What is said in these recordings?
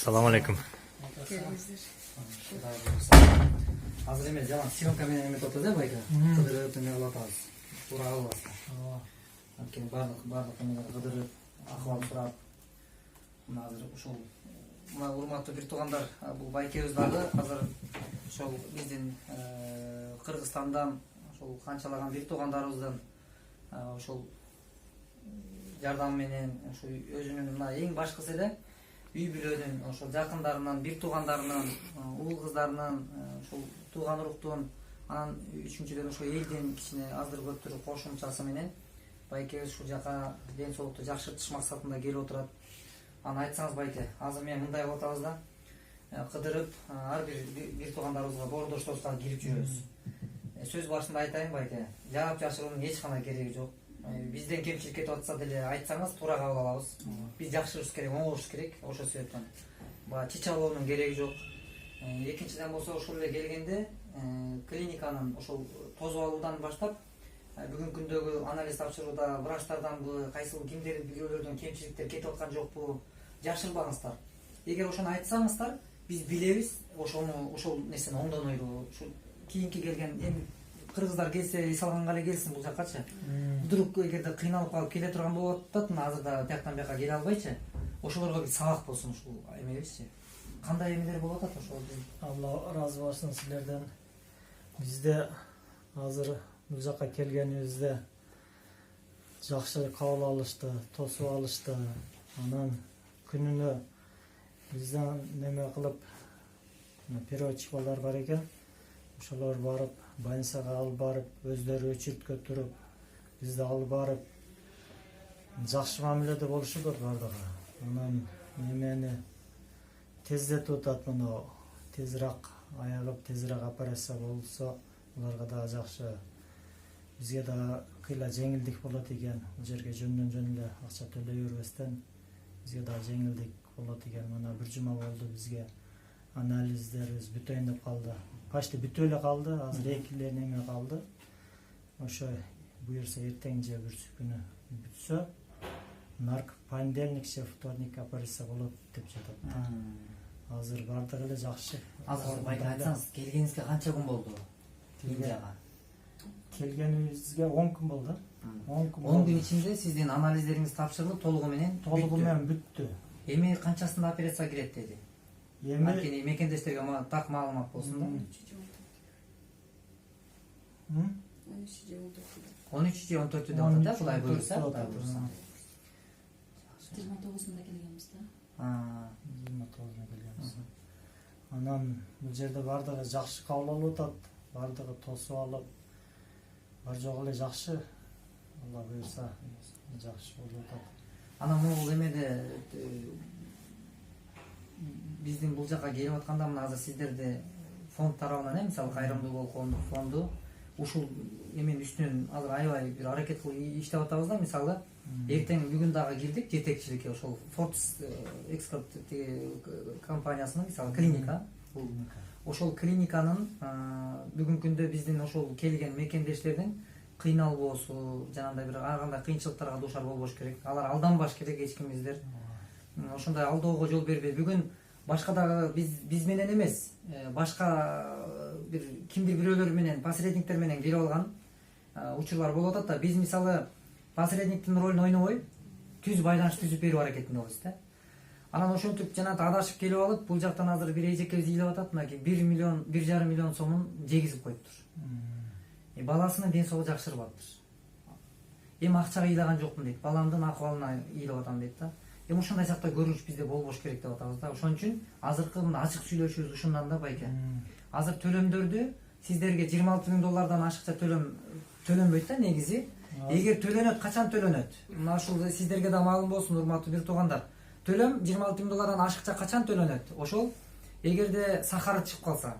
Assalamu alaikum. Келіңіздер. Азыр эме жаман съемка менен эметип атат да байка. Кыдырып эме кылып атабыз. Туура кылбастан. Анткени барлык эме кыдырып, акыбал сурап. Мына азыр ушул мына урматтуу бир туугандар, бул байкебиз дагы азыр ошол биздин Кыргызстандан ошол канчалаган бир туугандарыбыздан ошол жардам менен ошо өзүнүн мына эң башкысы эле үй бүлөнүн ошол жакындарынан, бир туугандарынан, уул кыздарынан, ошол тууган уруктун, анан үчүнчүдөн ошо элдин кичине аздыр көптүр кошумчасы менен байкебиз ушул жака ден соолукту жакшыртыш максатында келип отурат. Аны айтсаңыз байке, азыр мен мындай кылып атабыз да, кыдырып ар бир туугандарыбызга боордоштоско кирип жүрөбүз. Сөз башында айтайын байке, жаап жашыруунун эч кандай кереги жок. Бизден кемчилик кетип атса деле айтсаңыз туура кабыл алабыз. Биз жакшырышыбыз керек, оңолушубуз керек. Ошол себептен баягы чычалоонун кереги жок. Экинчиден болсо ошол эле келгенде клиниканын ошол тосуп алуудан баштап бүгүнкү күндөгү анализ тапшырууда врачтарданбы, кайсыл кимдердин бирөөлөрдөн кемчиликтер кетип аткан жокпу, жашырбаңыздар. Эгер ошону айтсаңыздар, биз билебиз, ошол нерсени оңдонойбу. Ушул кийинки келген эми кыргыздар келсе, эс алганга эле келсин бул жаккачы. Вдруг эгерде кыйналып калып келе турган болуп атат, мына азыр да бияктан бияка келе албайчы. Ошолорго бир сабак болсун ушул эмебизчи. Кандай эмелер болуп атат ошол биз? Алла разы болсун силерден. Бизде азыр бул жака келгенибизде жакшы кабыл алышты, тосуп алышты. Анан күнүнө бизден неме кылып переводчиклар бар экен. Ошолор барып, больницага алып барып, өздөрү өчүрткө туруп, бизди алып барып, жакшы мамиледе болушубуз бардыгы. Анан немени тездетип атат, мына тезирээк аягып, тезирээк операция болсо, уларга да жакшы. Бизге да кыйла жеңилдик болот экен. Бул жерге жөндөн жөн эле акча төлөй бербестен бизге да жеңилдик болот экен. Мына бир жума болду бизге анализдерибиз бүтөйүн деп калды. Почти бүтүп эле калды. Азыр 2 эле неме калды. Ошо буюрса эртең же бүрсү күнү бүтсө, нарк понедельник же вторник операция болот деп жатат. Азыр бардыгы эле жакшы. Азыр байке айтсаңыз, келгениңизге канча күн болду? Индияга. Келгенибизге 10 күн болду. 10 күн ичинде сиздин анализдериңиз тапшырылып, толугу менен бүттү. Эми канчасында операция кирет деди? Эми анткени мекендештерге так маалымат болсун да. 13 же 14 деп атат да, булай буюрса. 29-нда келгенбиз да. 29-на келгенбиз. Анан бул жерде бардыгы жакшы кабыл алып атат, бардыгы тосуп алып, бар жок эле жакшы. Алла буюрса жакшы болуп атат. Анан бул эмеде биздин бул жака келип атканда мына азыр сиздерде фонд тарабынан мисалы кайрымдуулук коомдук фонду ушул эменин үстүнөн азыр аябай бир аракет кылып иштеп атабыз да. Мисалы эртең бүгүн дагы кирдик жетекчиликке ошол Fortis экспорт компаниясынын мисалы клиника. Ошол клиниканын бүгүнкү күндө биздин ошол келген мекендештердин кыйналбоосу, жанагындай бир ар кандай кыйынчылыктарга дуушар болбош керек. Алар алданбаш керек эч кимиздер. Ошондой алдаууга жол бербей, бүгүн башка дагы биз менен эмес, башка бир кимдир бирөөлөр менен, посредниктер менен келип алган учурлар болуп атат да. Биз мисалы посредниктин ролун ойнобой, түз байланыш түзүп берүү аракетинде болобуз да. Анан ошентип жанагы адашып келип алып, бул жактан азыр бир эжекебиз ыйлап атат, мынакей 1,5 миллион сомун жегизип коюптур. Баласынын ден соолугу жакшырбаптыр. Эми акчага ыйлаган жокмун дейт, баламдын акыбалына ыйлап атам дейт да. Эми ошондой сакта көрүнүш бизде болбош керек деп атабыз да. Ошон үчүн азыркы мына ачык сүйлөшүүбүз ушундан да байке. Азыр төлөмдөрдү сиздерге $26,000 ашыкча төлөнбөйт да негизи. Эгер төлөнөт, качан төлөнөт? Мына ушул сиздерге да маалым болсун, урматтуу бир туугандар. Төлөм $26,000 ашыкча качан төлөнөт? Ошол эгерде сахары чыгып калса,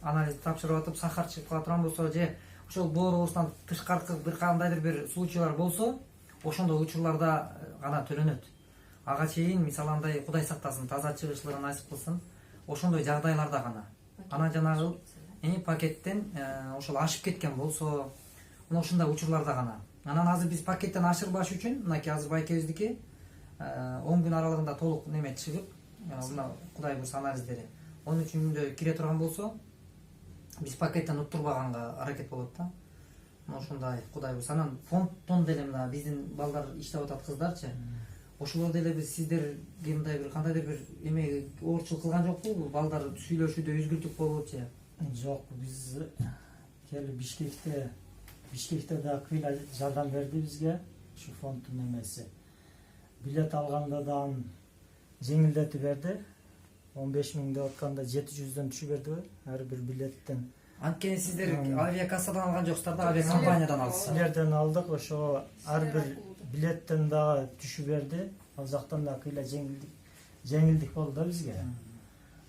анализ тапшырып атып сахар чыгып кала турган болсо же ошол боорубуздан тышкаркы бир кандайдыр бир случайлар болсо, ошондой учурларда гана төлөнөт. Ага чейин мисалы андай Кудай сактасын, таза чыгышлыгын насип кылсын, ошондой жагдайларда гана. Анан жанагы пакеттен ошол ашып кеткен болсо, мына ушундай учурларда гана. Анан азыр биз пакеттен ашырбаш үчүн мынакей азыр байкебиздики 10 күн аралыгында толук неме чыгып, мына Кудай буйруса анализдери 13 күндө кире турган болсо биз пакеттен уттурбаганга аракет болот да. Ошондой Кудай буйруса. Анан фонддон деле мына биздин балдар иштеп атат, кыздарчы. Ошолор деле биз сиздерге мындай бир кандайдыр бир эме оорчулук кылган жокпу? Балдар сүйлөшүүдө үзгүлтүк болуп же? Жок, биз келип Бишкекте да кыйла жардам берди бизге ушу фонддун эмеси. Билет алганда да жеңилдетип берди. 15 миң деп атканда 700дөн түшүп берди ар бир билеттен. Анткени сиздер авиакассадан алган жоксуздар да, авиакомпаниядан алсыздар. Силерден алдык, ошо ар бир билеттен дагы түшүп берди. Ал жактан да кыйла жеңилдик болду да бизге.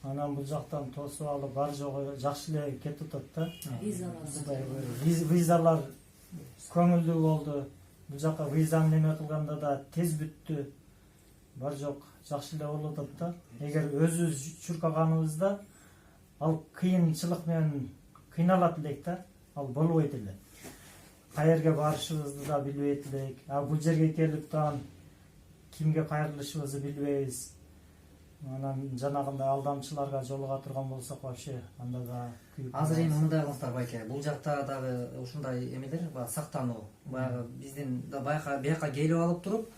Анан бул жактан тосуп алып бар жогу жакшы эле кетип атат да. Визалар көңүлдүү болду. Бул жака визаны неме кылганда да тез бүттү. Бар жок жакшы эле болуп атат да. Эгер өзүбүз чуркаганыбызда ал кыйынчылык менен кыйналат элек да. Ал болбойт эле. Каерге барышыбызды да билбейт элек. Бул жерге келип таан кимге кайрылышыбызды билбейбиз. Анан жанагындай алдамчыларга жолуга турган болсок вообще анда да күйүп. Азыр эми мындай кылыңыздар байке. Бул жакта дагы ушундай эмелер бар, сактануу. Баягы биздин да бияка келип алып туруп,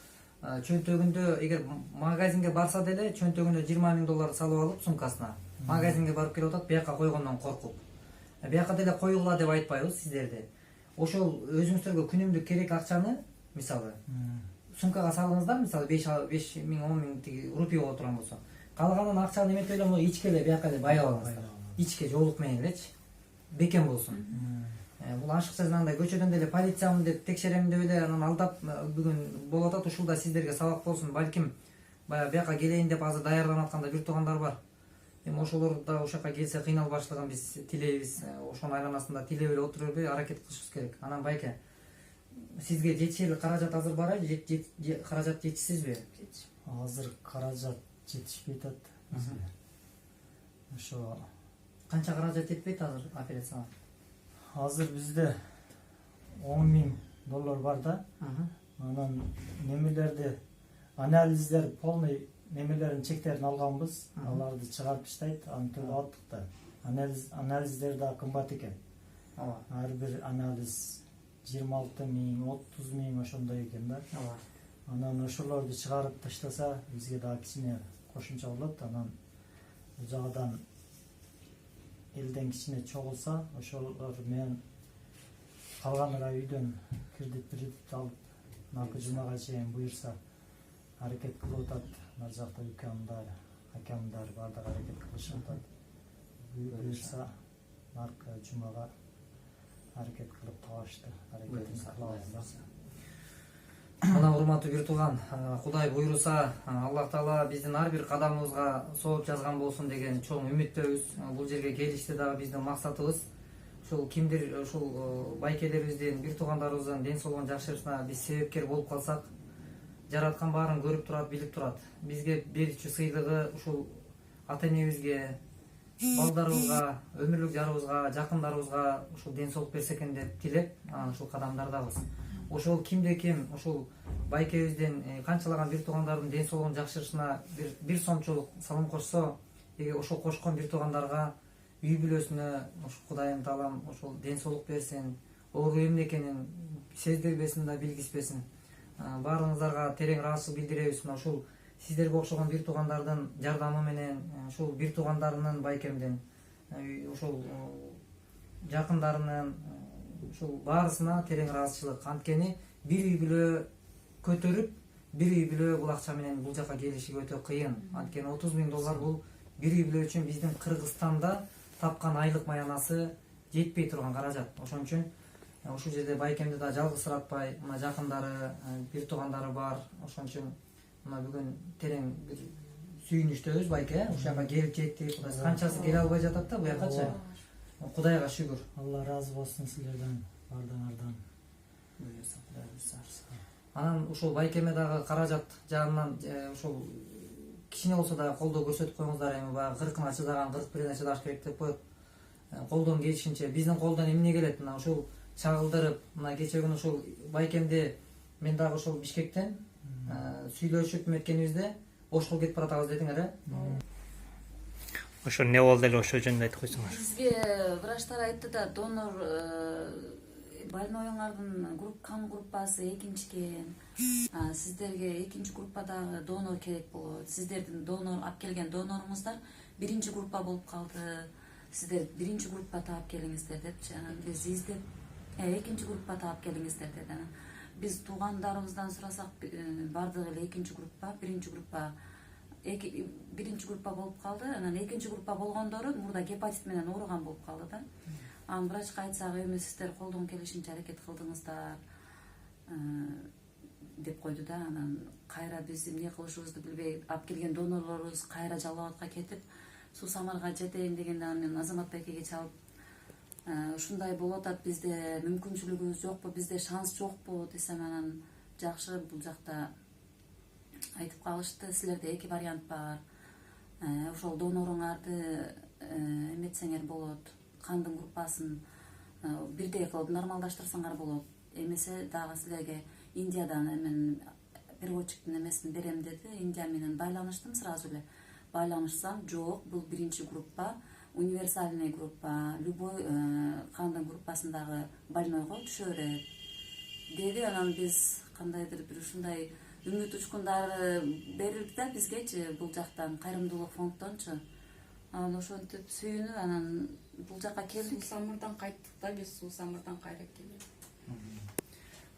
чөнтөгүндө эгер магазинге барса деле чөнтөгүнө 20 миң доллар салып алып сумкасына магазинге барып келип атат, бияка койгондон коркуп. Бияка деле койгула деп айтпайбыз сиздерди. Ошол өзүңүздөргө күнүмдүк керек акчаны, мисалы, сумкага салыңыздар, мисалы 5 миң 10 миң тиги рупий боло турган болсо. Калганын акчаны эметпей эле ичке эле бияка эле бай алыңыздар. Ичке жоолук менен элечи. Бекем болсун. Бул ашыкча андай көчөдөн деле полициямын деп текшеремин деп эле анан алдап бүгүн болуп атат. Ушул да сиздерге сабак болсун. Балким баягы бияка келейин деп азыр даярданып атканда бир туугандар бар. Эми ошолор да ошол жака келсе кыйналбашлыгын биз тилейбиз. Ошонун айланасында тилеп эле отура бербей аракет кылышыбыз керек. Анан байке, сизге жетишели каражат азыр барбы? Каражат жетишсизби? Азыр каражат жетишпей атат. Ошо Канча каражат жетпейт азыр операцияга? Азыр бизде 10 миң доллар бар да. Анан немелерди анализдер полный немелерин чектерин алганбыз. Аларды чыгарып таштайт, аны төлөп аттык да. Анализдер да кымбат экен. Ар бир анализ 26 миң, 30 миң ошондой экен да. Анан ошолорду чыгарып таштаса бизге да кичине кошумча болот. Анан бул жагдан элден кичине чогулса, ошолор менен калганыра үйдөн кредит алып, наркы жумага чейин буйрса аракет кылып атат. Нар жакта укамдар, акамдар баардыгы аракет кылышып атат. Буйрса наркы жумага аракет кылып табашты. Аракетин кылабыз. Мына урматтуу бир тууган, Кудай буйруса, Аллах Таала биздин ар бир кадамыбызга сооп жазган болсун деген чоң үмүттөбүз. Бул жерге келиште дагы биздин максатыбыз ушул кимдир ушул байкелерибиздин, бир туугандарыбыздын ден соолугун жакшыртышына биз себепкер болуп калсак, жараткан баарын көрүп турат, билип турат. Бизге берүүчү сыйлыгы ушул ата энебизге, балдарыбызга, өмүрлүк жарыбызга, жакындарыбызга ушул ден соолук берсе экен деп тилеп, анан ушул кадамдардабыз. Ошол кимде ким ушул байкебиздин канчалаган бир туугандардын ден соолугун жакшыртышына бир сомчулук салым кошсо, эгер ошол кошкон бир туугандарга үй бүлөсүнө ушул Кудайым Таалам ошол ден соолук берсин, оору эмне экенин сездирбесин да билгизбесин. Баарыңыздарга терең ыраазычылык билдиребиз. Ушул сиздерге окшогон бир туугандардын жардамы менен, ушул бир туугандарынын байкемдин, ушул жакындарынын, ушул баарысына терең ыраазычылык. Анткени бир үй бүлө көтөрүп, бир үй бүлө бул акча менен бул жака келиши өтө кыйын. Анткени 30 миң доллар бул бир үй бүлө үчүн биздин Кыргызстанда тапкан айлык маянасы жетпей турган каражат. Ошон үчүн ушул жерде байкемди да жалгызсыратпай, мына жакындары, бир туугандары бар. Ошон үчүн мына бүгүн терең бир сүйүнүчтөбүз байке. Ушул жака келип жетти. Кудай канчасы келе албай жатат да буякачы. Кудайга шүгүр. Алла разы болсун силерден, бардыңардан. Анан ушул байкеме дагы каражат жагынан ушул кичине болсо да колдоо көрсөтүп коюңуздар. Эми баягы 40-ын ачыдаган 41-ин ачыдаш керек деп коет. Колдон келишинче биздин колдон эмне келет? Мына ушул чагылдырып, мына кече күнү ушул байкемди мен дагы ушул Бишкектен сүйлөшүп эметкенибизде ошол кетип баратабыз дедиңер, э? Ошо эмне болду эле ошол жөнүндө айтып койсоңуз. Бизге врачтар айтты да, донор больноюңардын кан группасы экинчи экен. Сиздерге экинчи группадагы донор керек болот. Сиздердин донор алып келген доноруңуздар биринчи группа болуп калды. Сиздер биринчи группа таап келиңиздер депчи. Анан биз издеп экинчи группа таап келиңиздер деди. Анан биз туугандарыбыздан сурасак бардыгы эле экинчи группа, биринчи группа болуп калды. Анан экинчи группа болгондору мурда гепатит менен ооруган болуп калды да. Анан врачка айтсак, эми сиздер колдон келишинче аракет кылдыңыздар деп койду да. Анан кайра биз эмне кылышыбызды билбей, алып келген донорлорубуз кайра Жалал Абадка кетип, Суу Самарга жетейин дегенде мен Азамат байкеге чалып, ушундай болуп атат, бизде мүмкүнчүлүгүбүз жокпу, бизде шанс жокпу десем, анан жакшы, бул жакта айтып калышты, силерде эки вариант бар. Ошол доноруңарды эметсеңер болот, кандын группасын бирдей кылып нормалдаштырсаңар болот. Эмесе дагы силерге Индиядан переводчиктин эмесин берем деди. Индия менен байланыштым сразу эле. Байланышсам, жок, бул биринчи группа, универсальный группа, любой кандын группасындагы больнойго түшө берет деди. Анан биз кандайдыр бир ушундай үмүт учкундары берилди да бизгечи, бул жактан, кайрымдуулук фонддончу. Анан ошентип сүйүнүп, анан бул жака келдик. Суу Самырдан кайттык да, биз Суу Самырдан кайра келдик.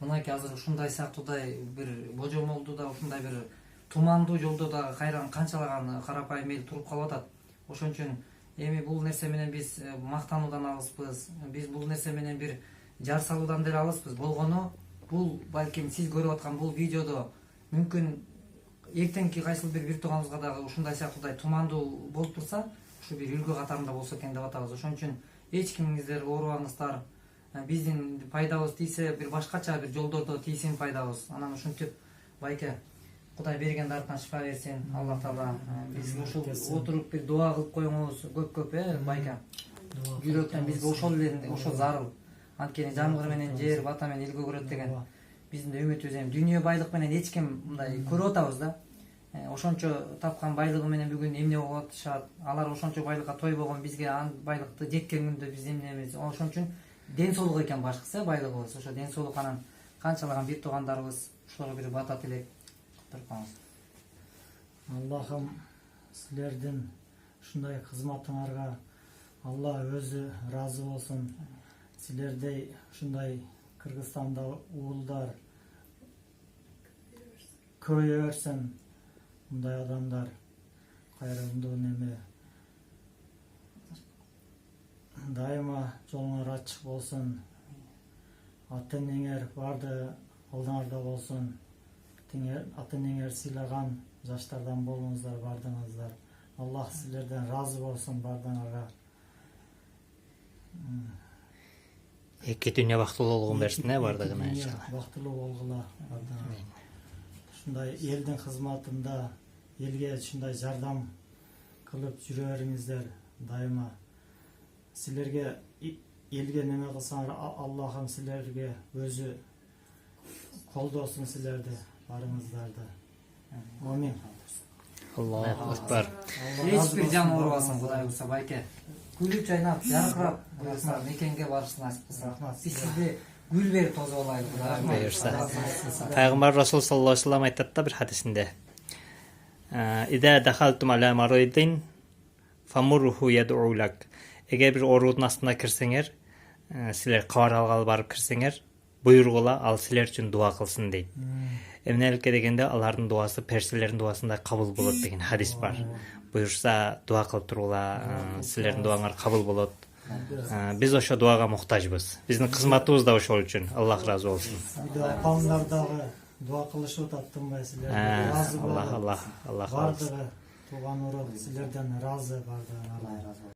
Мынакей азыр ушундай сыяктуудай бир божомолду да, ушундай бир тумандуу жолдо да кайран канчалаган карапайым эл туруп калып атат. Ошон үчүн эми бул нерсе менен биз мактануудан алыспыз. Биз бул нерсе менен бир жар салуудан деле алыспыз. Болгону бул балким сиз көрүп аткан бул видеодо мүмкүн эртеңки кайсыл бир тууганыбызга дагы ушундай сыяктуудай тумандуу болуп турса, ушу бир үлгү катарында болсо экен деп атабыз. Ошон үчүн эч кимиңиздер оорубаңыздар. Биздин пайдабыз тийсе, бир башкача бир жолдордо тийсин пайдабыз. Анан ушинтип байке Кудай берген дарттан шифа берсин. Аллах Таала биз ушул отуруп бир дуа кылып коюңуз көп, байке. Жүрөктөн бизге ошол зарыл. Анткени жамгыр менен жер, бата менен эл көгөрөт деген биздин үмүтүбүз. Эми дүйнө байлык менен эч ким мындай көрүп атабыз да. Ошончо тапкан байлыгы менен бүгүн эмне болуп атышат. Алар ошончо байлыкка тойбогон, бизге байлыкты жеткен күндө биз эмнебиз. Ошон үчүн ден соолук экен башкысы, байлыгыбыз. Ошо ден соолук, анан канчалаган бир туугандарыбыз ошолорго бир бата тилеп турпаңыз. Аллахым силердин ушундай кызматыңарга Алла өзү ыраазы болсун. Силердей ушундай Кыргызстанда уулдар көбөйө берсин. Мындай адамдар кайрымдуу неме дайыма жолуңар ачык болсун. Ата-энеңер барды алдыңарда болсун. Ата-энеңер сыйлаган жаштардан болуңуздар бардыгыңыздар. Аллах силерден разы болсун бардыгыңарга. Эки дүйнө бактылуулугун берсин, бардыгына иншалла. Бактылуу болгула бардыгыңар. Ушундай элдин кызматында элге ушундай жардам кылып жүрө бериңиздер дайыма. Силерге элге неме кылсаңар, Аллахым силерге өзү колдосун силерди, барыңыздарды. Амин. Аллаху акбар. Эч бир жан оорубасын Кудай буюрса байке. Күлүп жайнап, жаркырап буюрса мекенге барышын насип кылсын. Биз сизди гүл берип тозуп алайлы Кудай Буюрса. Пайгамбар Расул саллаллаху алейхи ва саллям айтат да бир хадисинде. Ида дахалтум аля маридин фамуруху яд'улак. Эгер бир оорудун астына кирсеңер, силер кабар алгалы барып кирсеңер, буйругула ал силер үчүн дуа кылсын дейт. Эмнеликке дегенде алардын дуасы перселердин дуасындай кабыл болот деген хадис бар. Буюрса дуа кылып тургула, силердин дуаңар кабыл болот. Биз ошо дуага муктажбыз. Биздин кызматыбыз да ошол үчүн. Аллах разы болсун. Апаңдар дагы дуа кылышып атат, тынбай силерге разы болот. Аллах Бардыгы тууган урук силерден разы, бардыгы.